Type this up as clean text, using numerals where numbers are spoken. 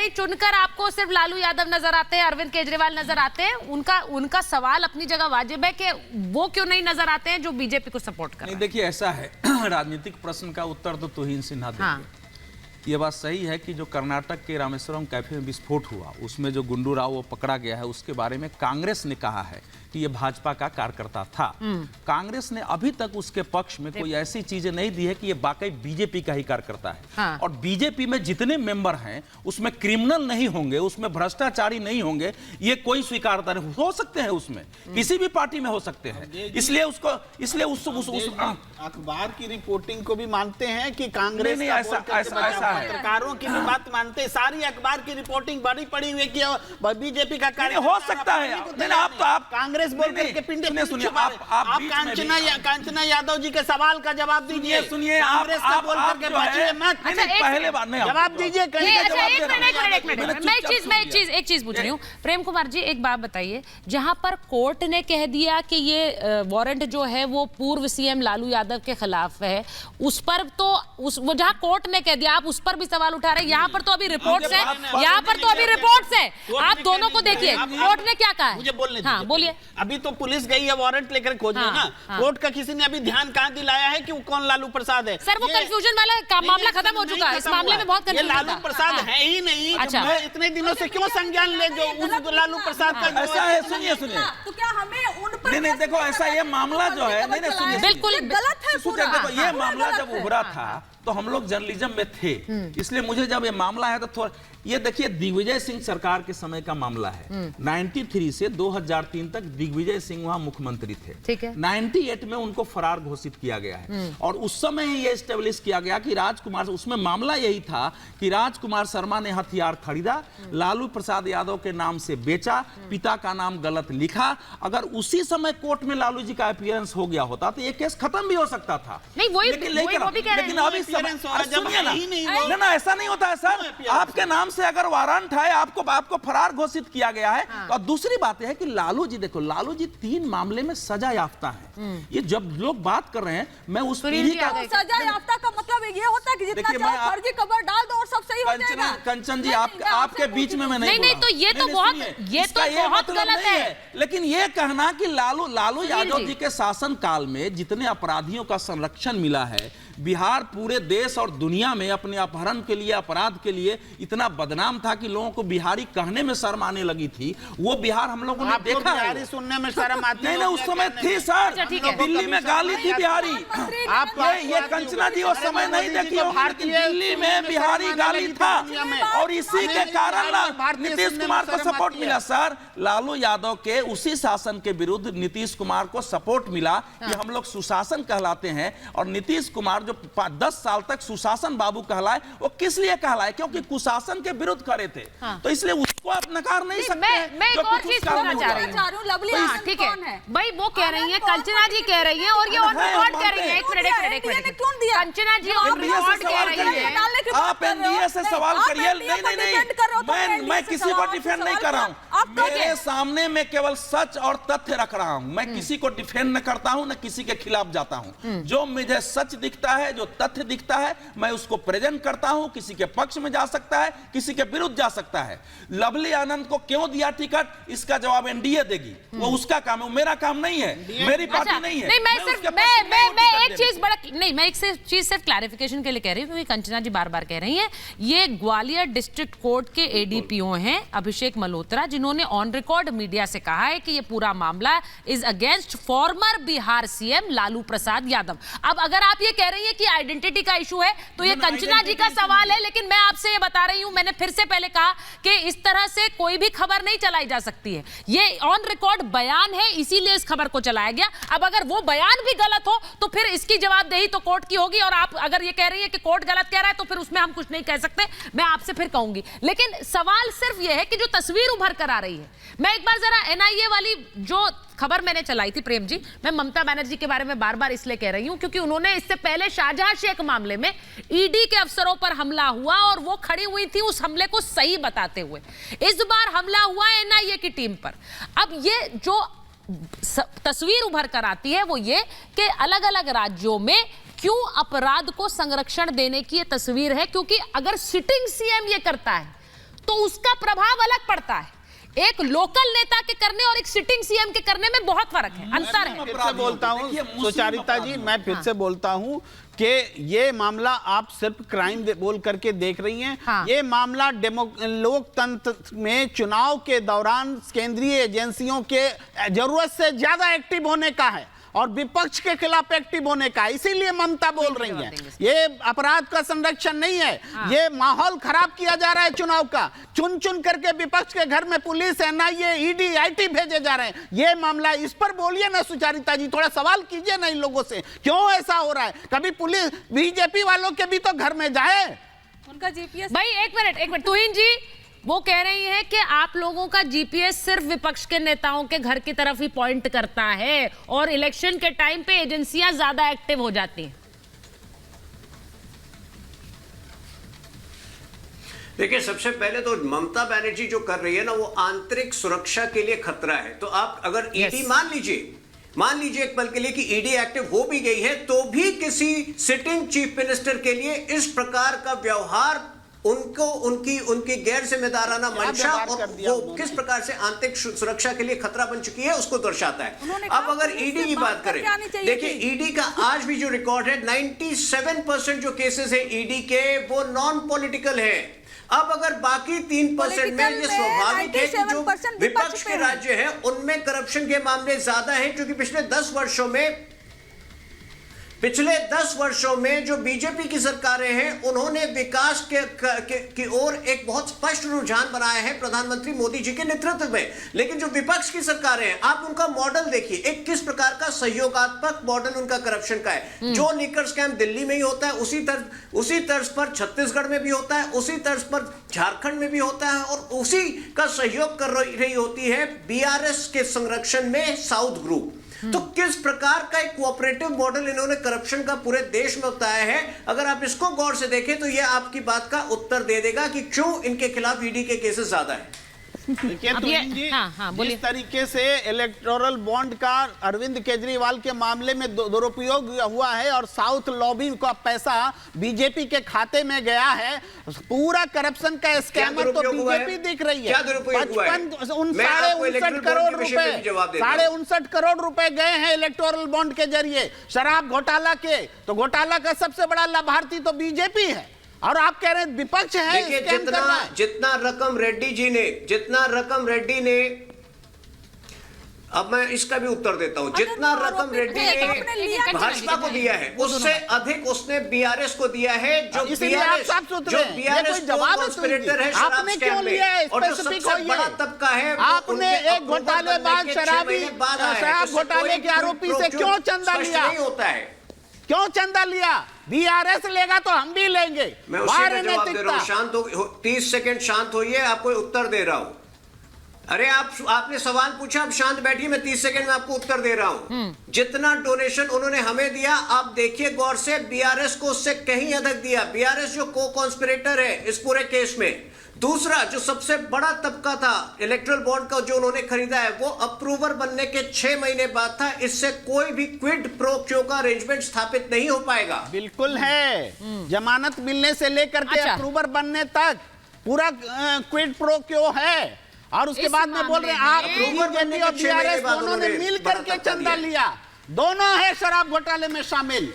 भाई चुनकर आपको सिर्फ लालू यादव नजर आते हैं, अरविंद केजरीवाल नजर आते हैं, उनका सवाल अपनी जगह वाजिब है कि वो क्यों नहीं नजर आते हैं जो बीजेपी को सपोर्ट कर रहे हैं। देखिए ऐसा है, राजनीतिक प्रश्न का उत्तर तो तुहिन सिन्हा देंगे। हाँ। ये बात सही है कि जो कर्नाटक के रामेश्वरम कैफे में विस्फोट हुआ, उसमें जो गुंडू राव वो पकड़ा गया है, उसके बारे में कांग्रेस ने कहा है कि ये भाजपा का कार्यकर्ता था। कांग्रेस ने अभी तक उसके पक्ष में कोई ऐसी चीजें नहीं दी है कि ये वाकई बीजेपी का ही कार्यकर्ता है। हाँ। और बीजेपी में जितने मेंबर हैं उसमें क्रिमिनल नहीं होंगे, उसमें भ्रष्टाचारी नहीं होंगे, ये कोई स्वीकारता नहीं हो सकते हैं, उसमें किसी भी पार्टी में हो सकते हैं। इसलिए अखबार की रिपोर्टिंग को भी मानते हैं कि कांग्रेस नहीं, ऐसा पत्रकारों की भी बात मानते हैं। सारी अखबार की रिपोर्टिंग बड़ी पड़ी हुई कि बीजेपी का कार्य हो सकता है। आप कांग्रेस बोल करके पिंडे सुनिए, आप कांचना यादव जी के सवाल का जवाब दीजिए। सुनिए, कांग्रेस का बोल करके बचिए मत। पहले बार नहीं जवाब दीजिए। मैं एक चीज पूछ रही हूँ प्रेम कुमार जी, एक बात बताइए, जहां पर कोर्ट ने कह दिया कि ये वारंट जो है वो पूर्व सीएम लालू यादव के खिलाफ है, उस पर तो वो जहां कोर्ट ने कह दिया आप उस पर भी सवाल उठा रहे हैं। यहाँ पर तो अभी रिपोर्ट्स है, यहाँ पर तो अभी रिपोर्ट्स है, आप दोनों को देखिए कोर्ट ने क्या कहा है। मुझे बोलने दीजिए। हाँ बोलिए। अभी तो पुलिस गई है वारंट लेकर खोजने ना। कोर्ट का किसी ने अभी ध्यान कहाँ दिलाया है कि वो कौन लालू प्रसाद है? सर वो कंफ्यूजन वाला मामला खत्म हो चुका है, इस मामले में बहुत कंफ्यूजन था। लालू प्रसाद है ही नहीं। अच्छा, मैं इतने दिनों से क्यों संज्ञान ले जो उस लालू प्रसाद का ऐसा है? सुनिए तो क्या हमें उन पर नहीं देखो ऐसा ये मामला जो है, नहीं सुनिए, बिल्कुल गलत है पूरा। देखो ये मामला जब उभरा था तो हम लोग जर्नलिज्म में थे, इसलिए मुझे जब ये मामला है तो थोड़ा ये देखिए, दिग्विजय सिंह सरकार के समय का मामला है। 93 से 2003 तक दिग्विजय सिंह वहां मुख्यमंत्री थे। ठीक है। 98 में उनको फरार घोषित किया गया है और उस समय ही ये स्टेब्लिश किया गया कि राजकुमार, उसमें मामला यही था कि राजकुमार शर्मा ने हथियार खरीदा, लालू प्रसाद यादव के नाम से बेचा, पिता का नाम गलत लिखा। अगर उसी समय कोर्ट में लालू जी का अपीयरेंस हो गया होता तो ये केस खत्म भी हो सकता था। नहीं वही वो भी कह रहे हैं। अभी सुनिए ना, ऐसा नहीं होता है सर। आपके नाम से अगर वारंट है, आपको फरार घोषित किया गया है। और दूसरी बात यह है कि लालू जी, देखो लालू जी 3 मामले में सजा याफ्ता है। ये जब लोग बात कर रहे हैं, मैं उस पीढ़ी का सजा याफ्ता का मतलब ये होता है कि जितना चाहो फर्जी खबर डाल दो और सब सही हो जाएगा। कंचन जी आपके बीच में मैं नहीं तो ये तो बहुत गलत है। लेकिन ये कहना कि लालू यादव जी के शासन काल में जितने अपराधियों का संरक्षण मिला है, बिहार पूरे देश और दुनिया में अपने अपहरण के लिए, अपराध के लिए इतना बदनाम था कि लोगों को बिहारी कहने में शर्म आने लगी थी। वो बिहार हम लोगों ने देखा है। बिहारी सुनने में शर्म आती है। नहीं उस समय थी सर, दिल्ली में गाली थी बिहारी। आप ये कंचना जी उस समय नहीं देखी होगी, दिल्ली में बिहारी गाली था और इसी के कारण नीतीश कुमार को सपोर्ट मिला। सर लालू यादव के उसी शासन के विरुद्ध नीतीश कुमार को सपोर्ट मिला कि हम लोग सुशासन कहलाते हैं। और नीतीश कुमार जो 10 साल तक सुशासन बाबू कहलाए, वो किस लिए कहलाए? क्योंकि कुशासन के विरुद्ध खड़े थे। तो इसलिए उसको आप नकार नहीं सकते। मैं एक और चीज बोलना चाह रही हूँ। ठीक है भाई, वो कह रही है, कंचना जी कह रही है और ये ऑन रिकॉर्ड कह रही है। एक minute Kanchana ji on record कह रही है। आप एनडीए से सवाल करिए। नहीं, मैं किसी को डिफेंड नहीं कर रहा हूँ। मेरे सामने मैं केवल सच और तथ्य रख रहा हूँ। मैं किसी को डिफेंड न करता हूँ, न किसी के खिलाफ जाता हूँ। जो मुझे सच दिखता है, जो तथ्य दिखता है, मैं उसको प्रेजेंट करता हूं। किसी के पक्ष में जा सकता है, किसी के विरुद्ध जा सकता है। लवली आनंद को क्यों दिया टिकट, इसका जवाब एनडीए देगी। वो उसका काम है, वो मेरा काम नहीं है, मेरी पार्टी नहीं है। नहीं मैं एक चीज सिर्फ क्लैरिफिकेशन के लिए कह रही हूँ, क्योंकि कंचना जी बार बार कह रही हैं। ये ग्वालियर डिस्ट्रिक्ट कोर्ट के एडीपीओ हैं अभिषेक मल्होत्रा, जिन्होंने ऑन रिकॉर्ड मीडिया से कहा है कि ये पूरा मामला is against former Bihar CM Lalu Prasad Yadav. अब अगर आप ये कह रही है कि आइडेंटिटी का इशू है तो ये कंचना जी का सवाल है, लेकिन मैं आपसे ये बता रही हूं, मैंने फिर से पहले कहा कि इस तरह से कोई भी खबर नहीं चलाई जा सकती है। ये ऑन रिकॉर्ड बयान है, इसीलिए इस खबर को चलाया गया। अब अगर वो बयान भी गलत हो तो फिर इसकी जवाबदेही तो कोर्ट की होगी। और आप अगर ये कह रही है कि कोर्ट गलत कह रहा है तो फिर उसमें हम कुछ नहीं कह सकते। मैं आपसे फिर कहूंगी, लेकिन सवाल सिर्फ यह है कि जो तस्वीर उभर कर आ रही है, मैं एक बार जरा एनआईए वाली जो खबर मैंने चलाई थी प्रेम जी, मैं ममता बनर्जी के बारे में बार बार इसलिए कह रही हूं क्योंकि उन्होंने इससे पहले शाहजहां शेख मामले में ईडी के अफसरों पर हमला हुआ और वो खड़ी हुई थी उस हमले को सही बताते हुए। इस बार हमला हुआ एनआईए की टीम पर। अब ये जो तस्वीर उभर कर आती है वो ये कि अलग अलग राज्यों में क्यों अपराध को संरक्षण देने की ये तस्वीर है, क्योंकि अगर सिटिंग सीएम ये करता है तो उसका प्रभाव अलग पड़ता है। एक लोकल नेता के करने और एक सिटिंग सीएम के करने में बहुत फर्क है, अंतर है। फिर से बोलता हूं सुचारिता जी, मैं फिर से बोलता हूं कि ये मामला आप सिर्फ क्राइम बोल करके देख रही हैं। हाँ। ये मामला लोकतंत्र में चुनाव के दौरान केंद्रीय एजेंसियों के जरूरत से ज्यादा एक्टिव होने का है और विपक्ष के खिलाफ एक्टिव होने का, इसीलिए ममता बोल रही हैं। ये अपराध का संरक्षण नहीं है। हाँ। ये माहौल खराब किया जा रहा है चुनाव का। चुन चुन करके विपक्ष के घर में पुलिस, एनआईए, ईडी, आईटी भेजे जा रहे हैं। ये मामला, इस पर बोलिए ना सुचारिता जी, थोड़ा सवाल कीजिए ना इन लोगों से, क्यों ऐसा हो रहा है? कभी पुलिस, बीजेपी वालों के भी तो घर में जाए। उनका जीपीएस भाई एक मिनट तुहिन जी, वो कह रही हैं कि आप लोगों का जीपीएस सिर्फ विपक्ष के नेताओं के घर की तरफ ही पॉइंट करता है और इलेक्शन के टाइम पे एजेंसियां ज्यादा एक्टिव हो जाती हैं। देखिए, सबसे पहले तो ममता बनर्जी जो कर रही है ना, वो आंतरिक सुरक्षा के लिए खतरा है। तो आप अगर ईडी मान लीजिए एक पल के लिए कि ईडी एक्टिव हो भी गई है, तो भी किसी सिटिंग चीफ मिनिस्टर के लिए इस प्रकार का व्यवहार उनको उनकी गैर जिम्मेदाराना मंशा और वो किस प्रकार से आंतरिक सुरक्षा के लिए खतरा बन चुकी है उसको दर्शाता है। अब अगर ईडी की बात करें, देखिए ईडी का आज भी जो रिकॉर्ड है, 97% जो केसेस है ईडी के वो नॉन पॉलिटिकल है। अब अगर बाकी 3% में ये स्वाभाविक है कि जो विपक्ष के राज्य है उनमें करप्शन के मामले ज्यादा हैं, क्योंकि पिछले 10 वर्षों में जो बीजेपी की सरकारें हैं उन्होंने विकास की ओर एक बहुत स्पष्ट रुझान बनाया है प्रधानमंत्री मोदी जी के नेतृत्व में। लेकिन जो विपक्ष की सरकारें हैं, आप उनका मॉडल देखिए, एक किस प्रकार का सहयोगात्मक मॉडल उनका करप्शन का है। जो लिकर स्कैम दिल्ली में ही होता है, उसी तर्ज पर छत्तीसगढ़ में भी होता है, उसी तर्ज पर झारखंड में भी होता है, और उसी का सहयोग कर रही होती है बीआरएस के संरक्षण में साउथ ग्रुप। तो किस प्रकार का एक कोऑपरेटिव मॉडल इन्होंने करप्शन का पूरे देश में बताया है। अगर आप इसको गौर से देखें तो यह आपकी बात का उत्तर दे देगा कि क्यों इनके खिलाफ ईडी के केसेस ज्यादा है। जिस तरीके से इलेक्टोरल बॉन्ड का अरविंद केजरीवाल के मामले में दुरुपयोग हुआ है और साउथ लॉबी का पैसा बीजेपी के खाते में गया है, पूरा करप्शन का स्कैमर तो बीजेपी दिख रही है। 59 करोड़ रुपए गए हैं इलेक्टोरल बॉन्ड के जरिए शराब घोटाला के, तो घोटाला का सबसे बड़ा लाभार्थी तो बीजेपी है और आप कह रहे हैं विपक्ष है। देखिए, जितना रकम रेड्डी ने, अब मैं इसका भी उत्तर देता हूं, जितना रकम रेड्डी ने भाजपा को दिया है उससे अधिक उसने बीआरएस को दिया है, जो बीआरएस कॉन्स्पिरेटर है शराब स्कैम में, और जो सबसे बड़ा तबका है। आपने एक घोटालेबाज शराब घोटाले के आरोपी से क्यों चंदा लिया? नहीं होता है, क्यों चंदा लिया? बीआरएस लेगा तो हम भी लेंगे। मैं उसी का जवाब दे रहा हूं, शांत हो, 30 सेकंड शांत होइए, आपको उत्तर दे रहा हूं। अरे आपने सवाल पूछा, आप शांत बैठिए, मैं 30 सेकंड में आपको उत्तर दे रहा हूं। जितना डोनेशन उन्होंने हमें दिया, आप देखिए गौर से, बीआरएस को उससे कहीं अधिक दिया। बीआरएस जो को कॉन्स्पिरेटर है इस पूरे केस में। दूसरा, जो सबसे बड़ा तबका था इलेक्ट्रल बॉन्ड का जो उन्होंने खरीदा है, वो अप्रूवर बनने के 6 महीने बाद था। इससे कोई भी क्विड प्रो क्यो का अरेंजमेंट स्थापित नहीं हो पाएगा। बिल्कुल है, जमानत मिलने से लेकर के अप्रूवर बनने तक पूरा क्विड प्रो क्यो है। और उसके बाद में बोल रहे हैं आप बीजेपी और बीआरएस दोनों ने मिल करके चंदा लिया, दोनों है शराब घोटाले में शामिल।